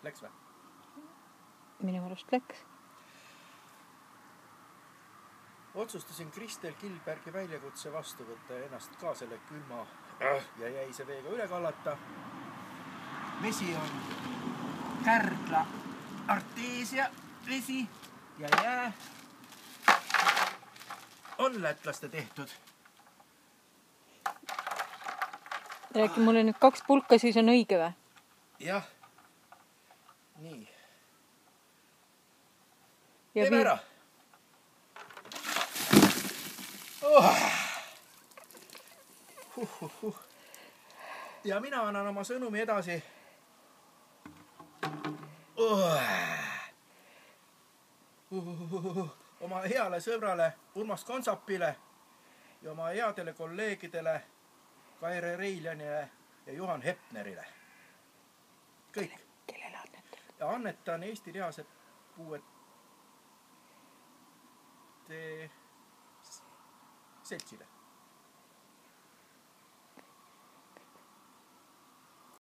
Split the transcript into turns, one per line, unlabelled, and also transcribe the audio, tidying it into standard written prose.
Läks või?
Minu arust läks.
Otsustasin Kristel Kilbergi väljakutse vastu võtta ja ennast ka selle külma ja jäise veega üle kallata. Vesi on Kärdla Arteesia vesi ja jää on lätlaste tehtud.
Räägi mulle nüüd 2 pulka, siis on õige või?
Jah. Nii.
Ja
teeme ära. Ja mina annan oma sõnumi edasi oma heale sõbrale Urmas Konsapile ja oma headele kolleegidele Kaire Reiljanile ja Juhan Hepnerile. Kõik.
Kellele annetan?
Ja annetan Eesti Lihase Puuete Seltsile.